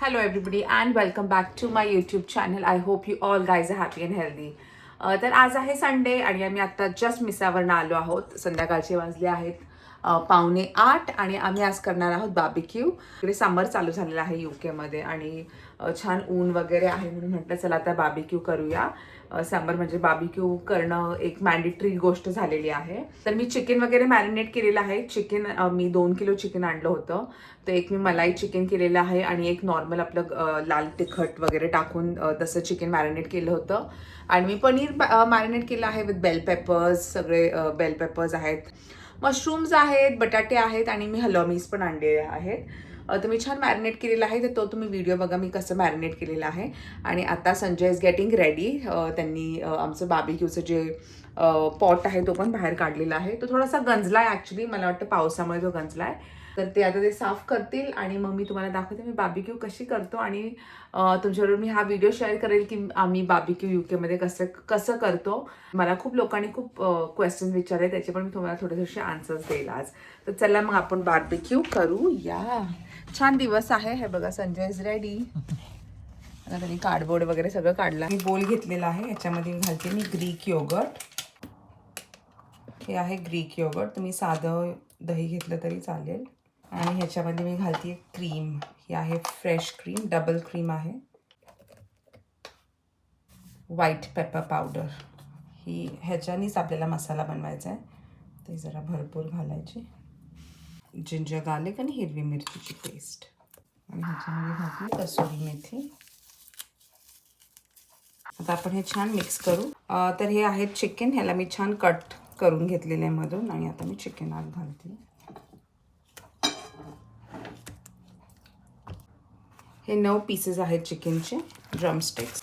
Hello everybody and welcome back to my YouTube channel. I hope you all guys are happy and healthy. तर आज आहे Sunday आणि आम्ही आता just मिसावरून आलो आहोत. संध्याकाळचे वाजले आहेत 7:45 आणि आम्ही आज करणार आहोत बार्बिक्यू. इकडे समर चालू झालेला आहे यूकेमध्ये आणि छान ऊन वगैरे आहे म्हणून म्हटलं चला आता बार्बिक्यू करूया. समर म्हणजे बार्बिक्यू करणं एक मॅन्डेटरी गोष्ट झालेली आहे. तर मी चिकन वगैरे मॅरिनेट केलेलं आहे. चिकन मी 2 किलो चिकन आणलं होतं. तर एक मी मलाई चिकन केलेलं आहे आणि एक नॉर्मल आपलं लाल तिखट वगैरे टाकून तसं चिकन मॅरिनेट केलं होतं. आणि मी पनीर मॅरिनेट केलं आहे विथ बेल पेपर्स. सगळे बेल पेपर्स आहेत, मशरूम्स आहेत, बटाटे आहेत आणि मी हलमीज पण आणलेले आहेत. तर मी छान मॅरिनेट केलेला आहे. तर तो तुम्ही व्हिडिओ बघा मी कसं मॅरिनेट केलेलं आहे. आणि आता संजय इज गेटिंग रेडी. त्यांनी आमचं बार्बिक्यूचं जे पॉट आहे तो पण बाहेर काढलेला आहे. तो थोडासा गंजला आहे ॲक्च्युली, मला वाटतं पावसामुळे तो गंजला आहे. तर ते आता ते साफ करतील आणि मग मी तुम्हाला दाखवते मी बार्बिक्यू कशी करतो. आणि तुमच्याबरोबर मी हा व्हिडिओ शेअर करेल की आम्ही बार्बिक्यू यूकेमध्ये कसं करतो. मला खूप लोकांनी खूप क्वेश्चन विचारले, त्याचे पण मी तुम्हाला थोडेसे आन्सर्स देईल आज. तर चला मग आपण बार्बिक्यू करूया. छान दिवस आहे. हे बघा संजय इज रेडी. आता त्यांनी कार्डबोर्ड वगैरे सगळं काढलं. मी बोल घेतलेला आहे, याच्यामध्ये घालते मी ग्रीक योगर्ट. हे आहे ग्रीक योगर्ट. तुम्ही साधं दही घेतलं तरी चालेल. आणि ह्याच्यामध्ये मी घालते क्रीम. ही आहे फ्रेश क्रीम, डबल क्रीम आहे. व्हाईट पेपर पावडर, ही ह्याच्यानीच आपल्याला मसाला बनवायचा आहे. ते जरा भरपूर घालायची. जिंजर गार्लिक आणि हिरवी मिरचीची पेस्ट. आणि ह्याच्यामध्ये घातली कसुरी मेथी. आता आपण हे छान मिक्स करू. तर हे आहे चिकन. ह्याला मी छान कट करून घेतलेले आहे मधून आणि आता मी चिकन आत घालते. हे 9 पीसेस आहेत चिकनचे, ड्रमस्टिक्स.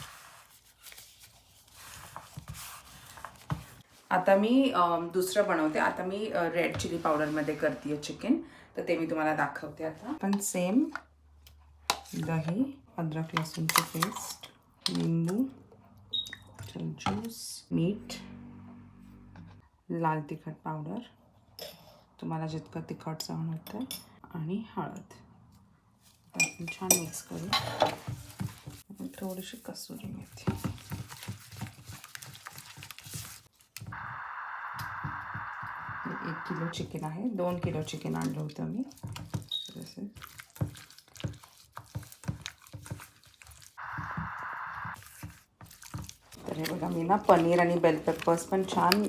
आता मी दुसरं बनवते. आता मी रेड चिली पावडरमध्ये करते चिकन. तर ते मी तुम्हाला दाखवते. आता पण सेम दही, अद्रक लसूणची पेस्ट, लिंबू, ज्यूस, मीठ, लाल तिखट पावडर, तुम्हाला जितकं तिखट सहन होतं, आणि हळद. आपण छान मिक्स करू. आपण थोडीशी कसुरी मेथी. हे 1 किलो चिकन आहे. 2 किलो चिकन आणलं होतं मी. तर हे बघा मी ना पनीर आणि बेल पेपर्स पण छान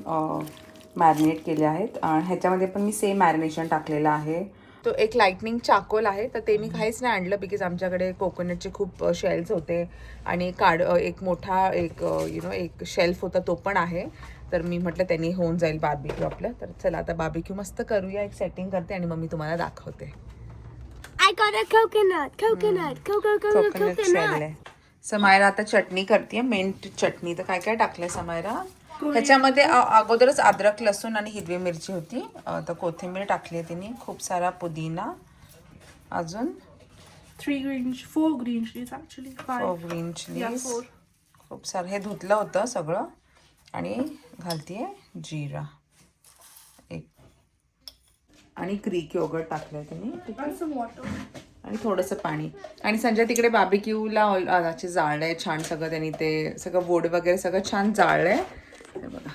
मॅरिनेट केले आहेत. ह्याच्यामध्ये पण मी सेम मॅरिनेशन टाकलेलं आहे. तो एक लाइटनिंग चाकोल आहे. तर ते मी काहीच नाही आणलं बिकॉज आमच्याकडे कोकोनटचे खूप शेल्स होते आणि एक मोठा एक शेल्फ होता तो पण आहे. तर मी म्हटलं त्यांनी होऊन जाईल बार्बिक्यू आपलं. तर चला आता बार्बिक्यू मस्त करूया. एक सेटिंग करते आणि मग मी तुम्हाला दाखवते. I got a coconut. शेल. समायरा आता चटणी करते, मिंट चटणी. तर काय काय टाकलंय समायरा ह्याच्यामध्ये? अगोदरच अद्रक लसूण आणि हिरवी मिरची होती. तर कोथिंबीर टाकली आहे तिने, खूप सारा पुदिना, अजून 4 green chilies actually. 5. Green chillies, 4. खूप सारं. हे धुतलं होतं सगळं. आणि घालतीये जिरा एक, आणि ग्रीक योगर्ट टाकलंय तिने. And some water. आणि थोडंसं पाणी. आणि संजय तिकडे बार्बिक्यूला जाळलंय छान सगळं. त्यांनी ते सगळं वूड वगैरे सगळं छान जाळलंय. हे बघा.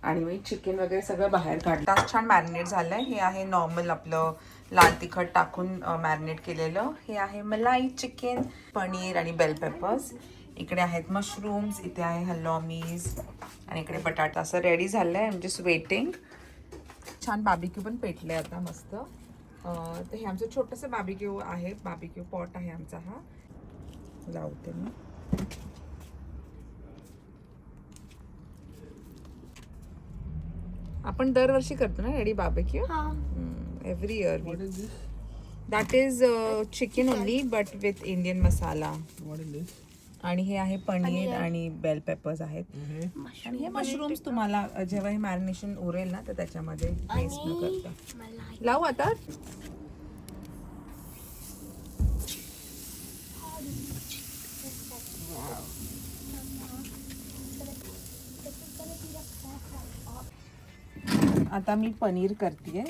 आणि मी चिकन वगैरे सगळं बाहेर काढलं. छान मॅरिनेट झालंय. हे आहे नॉर्मल आपलं लाल तिखट टाकून मॅरिनेट केलेलं. हे आहे मलाई चिकन, पनीर आणि बेल पेपर्स. इकडे आहेत मशरूम्स, इथे आहे हलॉमीज आणि इकडे बटाटा. असं रेडी झालंय, म्हणजे वेटिंग. छान बार्बिक्यू पण पेटले आता मस्त. तर हे आमचं छोटंसं बार्बिक्यू आहे. बार्बिक्यू पॉट आहे आमचा हा. लावते मी. आपण दरवर्षी करतो ना ready barbecue. Every year. That is chicken only but with Indian masala. आणि हे आहे पनीर आणि बेल पेपर्स आहेत. आणि हे मशरूम्स तुम्हाला जेव्हा हे मॅरिनेशन उरेल ना तर त्याच्यामध्ये वेस्ट न करता लावू. आता आता मी पनीर करते.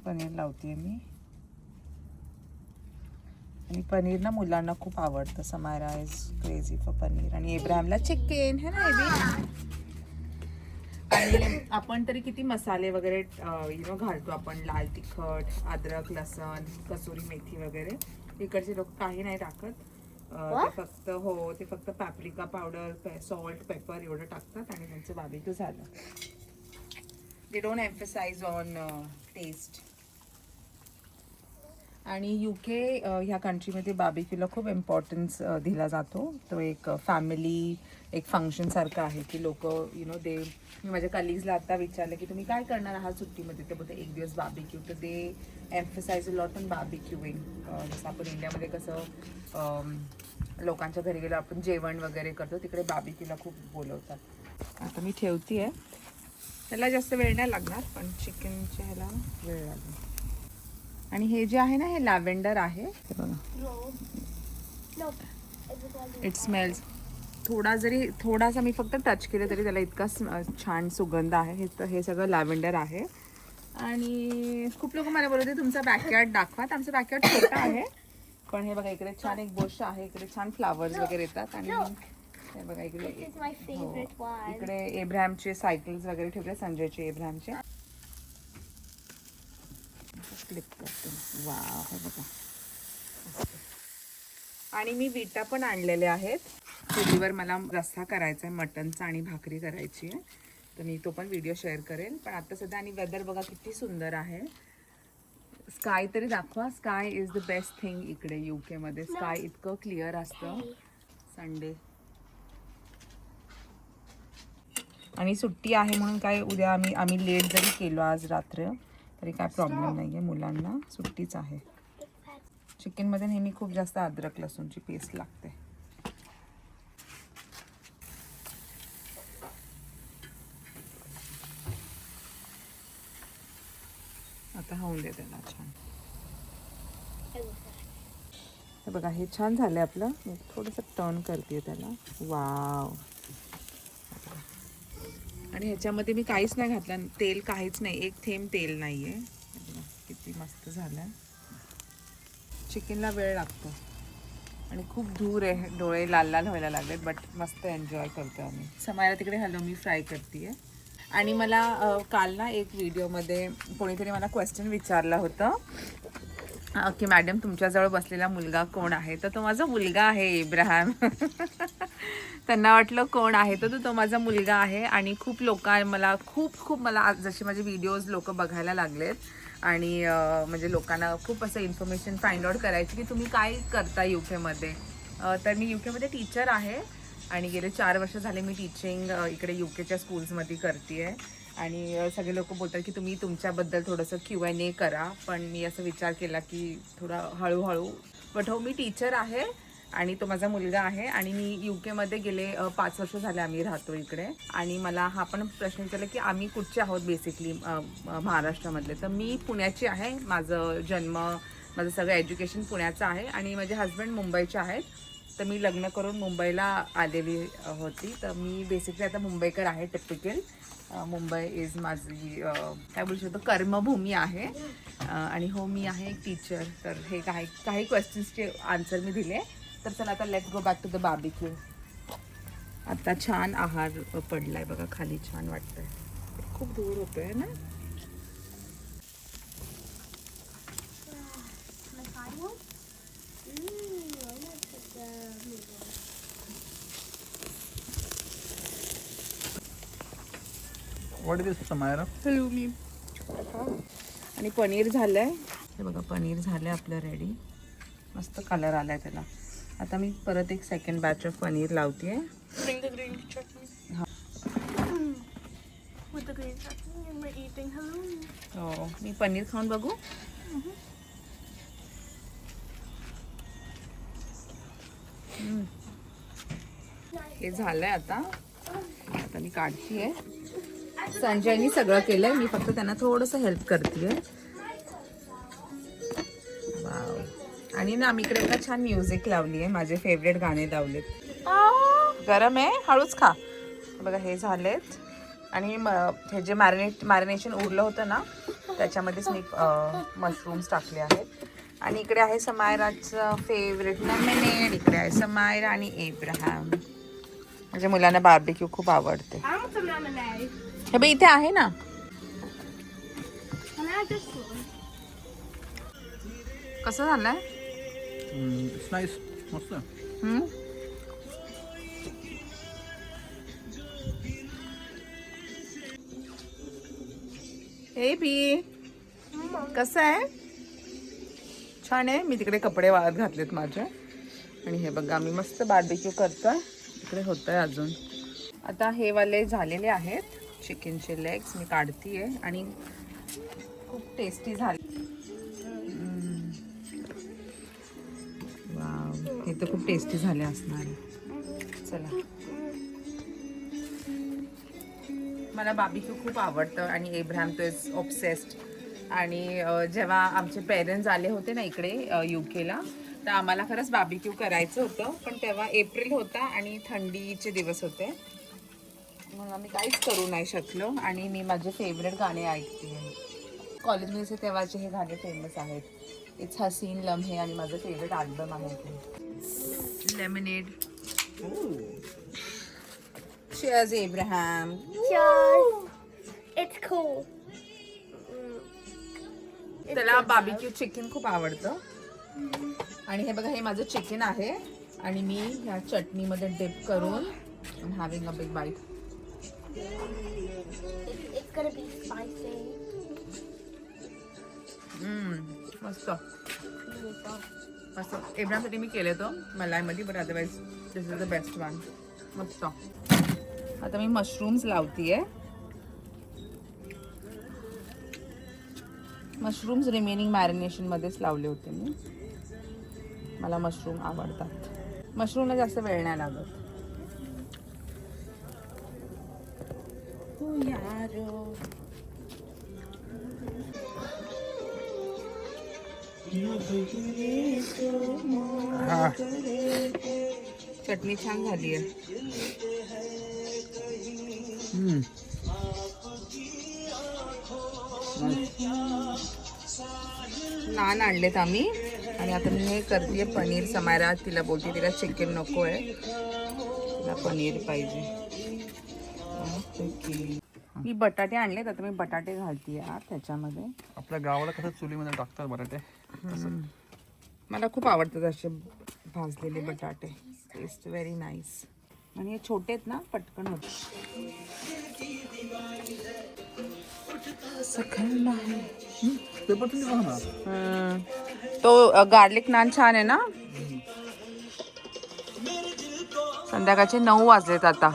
पनीर लावते मी. आणि पनीर ना मुलांना खूप आवडतं. Samaira is crazy for paneer आणि इब्राहिमला चिकन है ना एबी. आणि आपण तरी किती मसाले वगैरे घालतो आपण, लाल तिखट, अद्रक, लसण, कसुरी मेथी वगैरे. इकडचे लोक काही नाही टाकत. ते फक्त पॅप्रिका पावडर, सॉल्ट, पेपर एवढं टाकतात आणि त्यांचं बार्बेक्यू झालं. They don't emphasise on taste. आणि UK ह्या कंट्रीमध्ये बार्बेक्यूला खूप इम्पॉर्टन्स दिला जातो. तो एक फॅमिली एक फंक्शन सारखं आहे की लोक दे. मी माझ्या कलिग्सला आता विचारलं की तुम्ही काय करणार आहात सुट्टीमध्ये, ते बोलते एक दिवस बार्बेक्यू. तर दे एम्फसाइज अ लॉट ऑन बार्बेक्यूइंग. जसं आपण इंडियामध्ये कसं लोकांच्या घरी गेलो आपण जेवण वगैरे करतो, तिकडे बार्बेक्यूला खूप बोलवतात. आता मी ठेवते आहे. त्याला जास्त वेळ नाही लागणार, पण चिकनच्या ह्याला वेळ लागेल. आणि हे जे आहे ना हे लॅव्हेंडर आहे, हे बघा. It smells. थोडासा मी फक्त टच केलं तरी त्याला इतका छान सुगंध आहे. हे सगळं लॅव्हेंडर आहे. आणि खूप लोक मला बोलवते तुमचा बॅकयार्ड दाखवा. तर आमचं बॅकयार्ड छोटं आहे, पण हे बघा इकडे छान एक बुश आहे. इकडे छान फ्लावर्स वगैरे येतात. आणि हे बघा इकडे इब्राहिमचे सायकल्स वगैरे ठेवले, संजयचे, इब्राहिमचे. क्लिक करते. वाव, हे बघा. आणि मी विटा पण आणलेले आहेत. चुलीवर मला रस्सा करायचा आहे मटनचा आणि भाकरी करायची आहे, तर मी तो पण व्हिडिओ शेअर करेल. पण आता सध्या आणि वेदर बघा किती सुंदर आहे. स्काय तरी दाखवा. Sky is the best thing इकडे UK मध्ये. स्काय इतकं क्लिअर असतं संडे. आणि सुट्टी आहे म्हणून काय उद्या आम्ही लेट जरी केलो आज रात्र तरी काय प्रॉब्लेम नाही आहे. मुलांना सुट्टीच आहे. चिकनमध्ये नेहमी खूप जास्त अद्रक लसूणची पेस्ट लागते. आता होऊन दे त्याला छान. हे बघा हे छान झालंय आपलं. थोडंसं टर्न करते त्याला. वाव. आणि ह्याच्यामध्ये मी काहीच नाही घातलं, तेल काहीच नाही, एक थेंब तेल नाही आहे. किती मस्त झालं. चिकनला वेळ लागतो आणि खूप दूर आहे. डोळे लाल लाल व्हायला लागलेत, बट मस्त एन्जॉय करतो आम्ही. समायला तिकडे हलवी फ्राय करते आहे. आणि मला काल ना एक व्हिडिओमध्ये कोणीतरी मला क्वेश्चन विचारलं होतं की मॅडम तुमच्याजवळ बसलेला मुलगा कोण आहे. तर तो माझा मुलगा आहे इब्राहिम. त्यांना वाटलं कोण आहे, तर तो माझा मुलगा आहे. आणि खूप लोक मला खूप मला जसे माझे व्हिडिओज लोक बघायला लागलेत. आणि म्हणजे लोकांना खूप असं इन्फॉर्मेशन फाइंड आउट करायची की तुम्ही काय करता UK मध्ये. तर मी UK मध्ये टीचर आहे आणि गेले 4 वर्ष झाले मी टीचिंग इकडे UKच्या स्कूल्समध्ये करते आहे. आणि सगळे लोक बोलतात की तुम्ही तुमच्याबद्दल थोडंसं Q&A करा, पण मी असं विचार केला की थोडा हळूहळू. बट हो, मी टीचर आहे आणि तो माझा मुलगा आहे. आणि मी UK मध्ये गेले 5 वर्ष झाले आम्ही राहतो इकडे. आणि मला हा पण प्रश्न विचारला की आम्ही कुठचे आहोत बेसिकली महाराष्ट्रामधले. तर मी पुण्याची आहे. माझं सगळं एज्युकेशन पुण्याचं आहे. आणि माझे हस्बंड मुंबईचे आहेत. तर मी लग्न करून मुंबईला आलेली होती. तर मी बेसिकली आता मुंबईकर आहे. टिपिकल मुंबई इज माझी काय बोलू शकतो कर्मभूमी आहे. आणि हो, मी आहे एक टीचर. तर हे काही क्वेश्चन्सचे आन्सर मी दिले. तर चला आता let's go back to the barbecue. आता छान आहार पडलाय बघा खाली, छान वाटतंय. खूप दूर होतोय ना. What is this, Samira? Halloumi. आणि पनीर झालंय. हे बघा पनीर झालंय आपलं रेडी. मस्त कलर आलाय त्याला. आता मी परत एक सेकंड बॅच ऑफ पनीर लावते. Bring the green chutney. With the green chutney and we're eating halloumi. हो, मी पनीर खाऊन बघू. हे झालंय आता मी काढतीये. संजयनी सगळं केलंय, मी फक्त त्यांना थोडंसं हेल्प करतेय. वाव. आणि ना आम्ही इकडे एका छान म्युझिक लावली आहे. माझे फेवरेट गाणे लावलेत. गरम आहे, हळूच खा. बघा हे झालेत. आणि हे जे मॅरिनेशन उरलं होतं ना त्याच्यामध्येच मी मशरूम्स टाकले आहेत. आणि इकडे आहे समायराचं फेवरेट लेमनेड. इकडे आहे समायरा आणि एब्राहम. माझ्या मुलांना बार्बिक्यू खूप आवडते. I want some lemonade. हे बघ इथे आहे ना. Can I have this one? कसं झालंय? It's nice. मस्त. हे बी कसं आहे? छान आहे. मी तिकडे कपडे वाळत घातलेत माझे. आणि हे बघा मी मस्त बार्बिक्यू करतोय. इकडे होतंय अजून. आता हे वाले झालेले आहेत चिकनचे लेग्स. मी काढतीये आणि खूप टेस्टी झाले. वाव, हे तर खूप टेस्टी झाले असणार आहे. चला, मला बार्बिक्यू खूप आवडतं आणि एब्राहम तो इज ऑब्सेस्ड. आणि जेव्हा आमचे पेरेंट्स आले होते ना इकडे UK ला, तर आम्हाला खरंच बार्बिक्यू करायचं होतं. पण तेव्हा एप्रिल होता आणि थंडीचे दिवस होते, मग आम्ही काहीच करू नाही शकलो. आणि मी माझे फेवरेट गाणे ऐकते. कॉलेजमध्ये तेव्हाचे हे गाणे फेमस आहेत. इट्स हसीन लम्हे आणि माझं फेवरेट अल्बम आहे ते. Lemonade. Cheers, Abraham. Cheers. It's cool. त्याला बार्बिक्यू चिकन खूप आवडतं. आणि हे बघा, हे माझं चिकन आहे आणि मी ह्या चटणीमध्ये डिप करून having a big bite. It's gonna be spicy. मस्त मस्त. एब्राहमसाठी मी केले तो मलाईमध्ये, but otherwise this is the best one. मस्त. आता मी मशरूम्स लावतीये. मशरूम्स रिमेनिंग मॅरिनेशनमध्येच लावले होते मी. मला मशरूम आवडतात. मशरूमला जास्त वेळ नाही लागत. चटणी छान झाली आहे. नान आणलेत आम्ही आणि आता मी हे करते पनीर. समायरा तिला बोलते तिला चिकन नको आहे, तिला पनीर पाहिजे. मी बटाटे आणलेत, आता मी बटाटे घालते त्याच्यामध्ये. आपल्या गावाला कसं चुलीमध्ये टाकतात बटाटे. मला खूप आवडतात असे भाजलेले बटाटे. Taste very nice. आणि हे छोटे आहेत ना, पटकन होत. तो गार्लिक नान छान आहे ना. संध्याकाळचे 9 वाजलेत आता.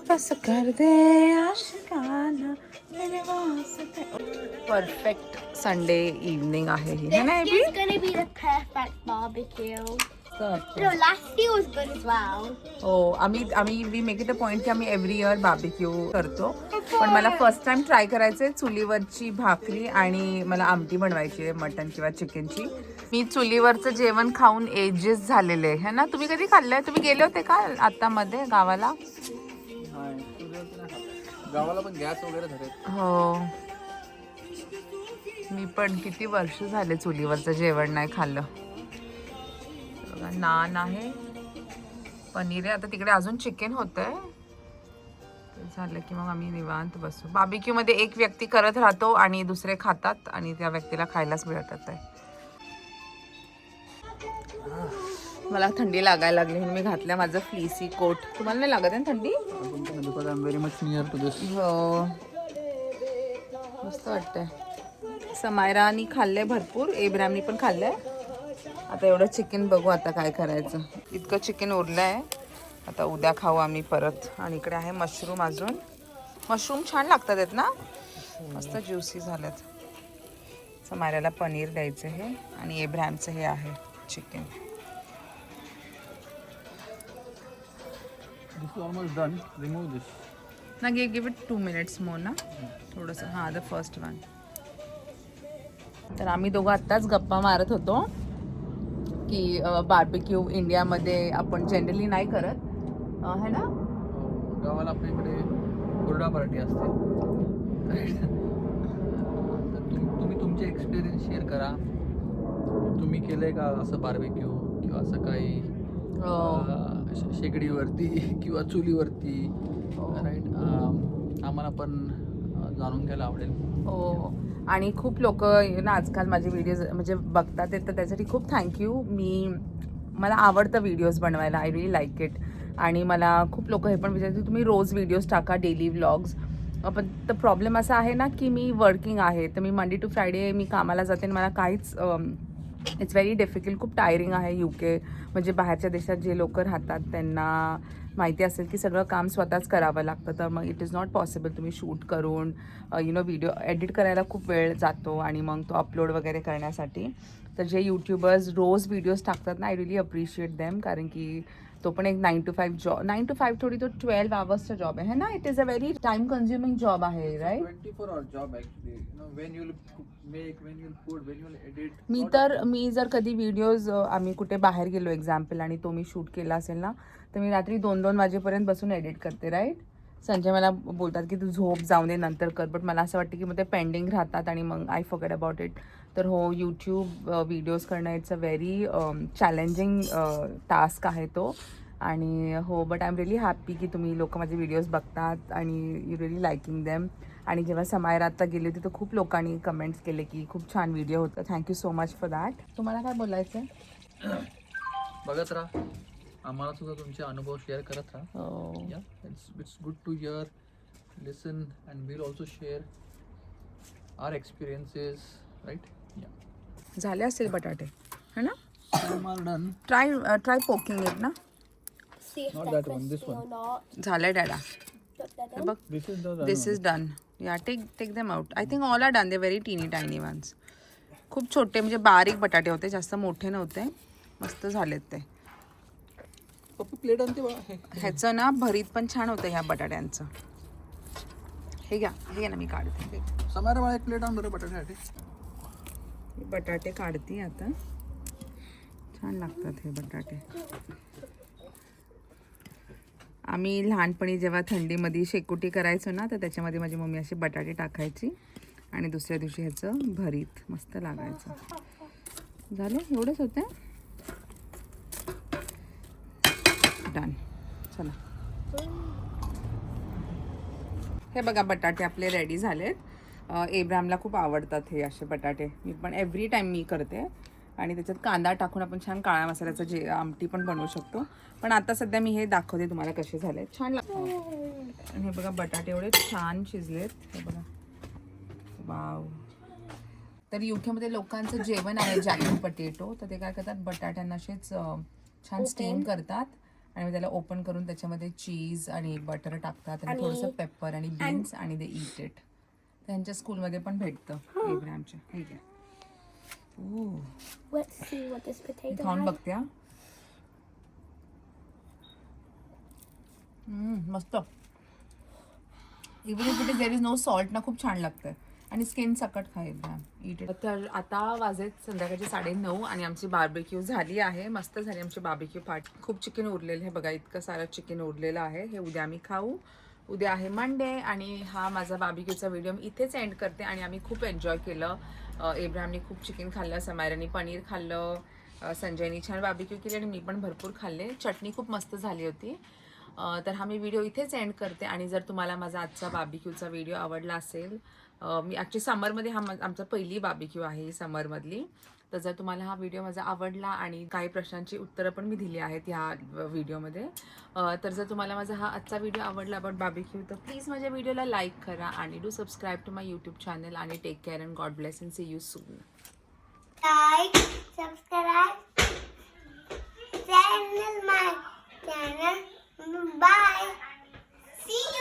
बस कर दे आशिकाना. परफेक्ट संडे इव्हनिंग आहे ही, है ना AB? It's gonna be the perfect barbecue. No, last year was good as well. हो, आम्ही we make it a point की आम्ही एव्हरी इयर बार्बिक्यू करतो. पण मला फर्स्ट टाइम ट्राय करायचंय चुलीवरची भाकरी आणि मला आमटी बनवायची आहे मटन किंवा चिकनची. मी चुलीवरचं जेवण खाऊन एजेस झालेले आहे ना. तुम्ही कधी खाल्लंय? तुम्ही गेले होते का आता मध्ये गावाला? गावाला पण गॅस वगैरे झाले. हो, मी पण किती वर्ष झाले चुलीवरचं जेवण नाही खाल्लं. बघा, नान आहे, पनीर आहे. आता तिकडे अजून चिकन होतंय. ते झालं की मग आम्ही निवांत बसू. बार्बिक्यू मध्ये एक व्यक्ती करत राहतो आणि दुसरे खातात आणि त्या व्यक्तीला खायलाच मिळत आहे. मला थंडी लागायला लागली म्हणून मी घातलं माझं फ्लीसी कोट. तुम्हाला नाही लागत आहे थंडी? व्हेरी मच नियर टू दिस. हो, मस्त वाटतंय. समायरानी खाल्लंय भरपूर, एब्राहमनी पण खाल्लंय. आता एवढं चिकन बघू आता काय करायचं. इतकं चिकन उरलंय, आता उद्या खाऊ आम्ही परत. आणि इकडे आहे मशरूम. अजून मशरूम छान लागतात आहेत ना, मस्त ज्युसी झालेत. समायराला पनीर द्यायचं हे आणि एब्राहमचं हे आहे chicken. This is almost done. Remove this. ना गिव इट 2 minutes मोर ना थोडंसं. हां, द फर्स्ट वन. तर आम्ही दोघं आत्ताच गप्पा मारत होतो की बार्बिक्यू इंडियामध्ये आपण जनरली नाही करत, है ना. गावाला आपल्या इकडे हुरडा पार्टी असते. तुम्ही तुमचे एक्सपिरियन्स शेअर करा. तुम्ही केलंय का असं बार्बेक्यू किंवा असं काही शेगडीवरती किंवा चुलीवरती, राईट? आम्हाला पण जाणून घ्यायला आवडेल. हो. आणि खूप लोक ना आजकाल माझे व्हिडिओज म्हणजे बघतात तर त्यासाठी खूप थँक्यू. मला आवडतं व्हिडिओज बनवायला. I relief like it. आणि मला खूप लोक हे पण विचारतात तुम्ही रोज व्हिडिओज टाका, डेली व्लॉग्स. पण तर प्रॉब्लेम असा आहे ना की मी वर्किंग आहे, तर मी मंडे टू फ्रायडे मी कामाला जाते आणि मला काहीच इट्स व्हेरी डिफिकल्ट. खूप टायरिंग आहे. UK म्हणजे बाहेरच्या देशात जे लोक राहतात त्यांना माहिती असेल की सगळं काम स्वतःच करावं लागतं. तर मग इट इज नॉट पॉसिबल तुम्ही शूट करून व्हिडिओ एडिट करायला खूप वेळ जातो आणि मग तो अपलोड वगैरे करण्यासाठी. तर जे यूट्यूबर्स रोज व्हिडिओज टाकतात ना, आय रिली अप्रिशिएट देम. कारण की तो पण एक 9 to 5 जॉब, 9 to 5 थोडी तो 12 आवर्सचा जॉब आहे ना. It is a very time consuming job आहे, right? 24 hour job actually. When you'll make, when you'll put, when you'll edit. मी जर कधी व्हिडिओज आम्ही कुठे बाहेर गेलो एक्झाम्पल आणि तो मी शूट केला असेल ना, तर मी रात्री 2-2 वाजेपर्यंत बसून एडिट करते, राईट? संजय मला बोलतात की तू झोप, जाऊ दे नंतर कर. बट मला असं वाटतं की मग ते पेंडिंग राहतात आणि मग आय फॉरगेट अबाउट इट. तर हो, यूट्यूब व्हिडिओज करणं it's a very challenging task आहे तो. आणि हो, but I am really happy की तुम्ही लोक माझे व्हिडिओज बघतात आणि यू रिली लाईकिंग देम. आणि जेव्हा समायरा आता गेली होती तर खूप लोकांनी कमेंट्स केले की खूप छान व्हिडिओ होता. Thank you so much for that. तुम्हाला काय बोलायचं आहे? बघत राहा, आम्हाला सुद्धा तुमचे अनुभव शेअर करत राहा. हो. It's good to hear, listen, and we'll also share our experiences, right? Yeah. झाले असतील बटाटे, है ना? Some are done. Try poking it ना. See if Not they're that one, this crispy one. or not. झालंय डॅडा. Look, they're हे done. बघ, This is the this is done. या take them out. I think all are done. They very teeny tiny ones. खूप छोटे म्हणजे बारीक बटाटे होते, जास्त मोठे नव्हते. मस्त झालेत ते. पप्पी प्लेट आणते बघा. ह्याचं ना भरीत पण छान होतं ह्या बटाट्यांचं. हे घ्या ना, मी काढते. समारा मला एक प्लेट आण बरं बटाट्यासाठी. हे बटाटे काढते आता. छान लागतात हे बटाटे. आम्ही लहानपणी जेव्हा थंडीमध्ये शेकोटी करायचो ना, तर त्याच्यामध्ये माझी मम्मी अशी बटाटे टाकायची आणि दुसऱ्या दिवशी ह्याचं भरीत मस्त लागायचं. झालं, एवढंच होतं. डन. चला, हे बघा बटाटे आपले रेडी झालेत. एब्रामला खूप आवडतात हे असे बटाटे. मी पण एव्हरी टाईम मी करते. आणि त्याच्यात कांदा टाकून आपण छान काळ्या मसाल्याचं जे आमटी पण बनवू शकतो. पण आता सध्या मी हे दाखवते तुम्हाला कसे झाले. छान लागतात. आणि हे बघा बटाटे एवढे छान शिजलेत. हे बघा, वाव. तर युकेमध्ये लोकांचं जेवण आहे जॅकेट पटेटो. तर ते काय करतात, बटाट्यांना असेच छान स्टीम करतात आणि त्याला ओपन करून त्याच्यामध्ये चीज आणि बटर टाकतात आणि थोडंसं पेपर आणि बीन्स आणि दे ईट इट. त्यांच्या स्कूलमध्ये पण भेटतं एब्रामच्या. हे घ्या. Let's see what this potato खाऊन has. बघते. मस्त. Even if it is there is no salt ना, खूप छान लागतं. आणि स्किन सकट खाईल इट. तर आता वाजत संध्याकाळचे 9:30 आणि आमची बार्बेक्यू झाली आहे. मस्त झाली आमची बार्बेक्यू पार्टी. खूप चिकन उरलेलं. हे बघा, इतकं सारं चिकन उरलेलं आहे. हे उद्या आम्ही खाऊ. उद्या आहे मंडे. आणि हा माझा बार्बेक्यूचा व्हिडिओ मी इथेच एंड करते. आणि आम्ही खूप एन्जॉय केलं. एब्रामने खूप चिकन खाल्लं, समायराने पनीर खाल्लं, संजयनी छान बार्बेक्यू केली आणि मी पण भरपूर खाल्ले. चटणी खूप मस्त झाली होती. तर हा मी व्हिडिओ इथेच एंड करते. आणि जर तुम्हाला माझा आजचा बार्बेक्यूचा व्हिडिओ आवडला असेल, मी ॲक्च्युली समरमध्ये आमचा पहिली बार्बेक्यू आहे ही समरमधली. तर जर तुम्हाला हा व्हिडिओ माझा आवडला आणि काही प्रश्नांची उत्तरं पण मी दिली आहेत ह्या व्हिडिओमध्ये, तर जर तुम्हाला माझा हा आजचा व्हिडिओ आवडला अबाउट बार्बेक्यू, तर प्लीज माझ्या व्हिडिओला लाईक करा आणि do subscribe to my YouTube channel. आणि take care and God bless and see you soon. Like, subscribe, channel my channel. Bye. See you.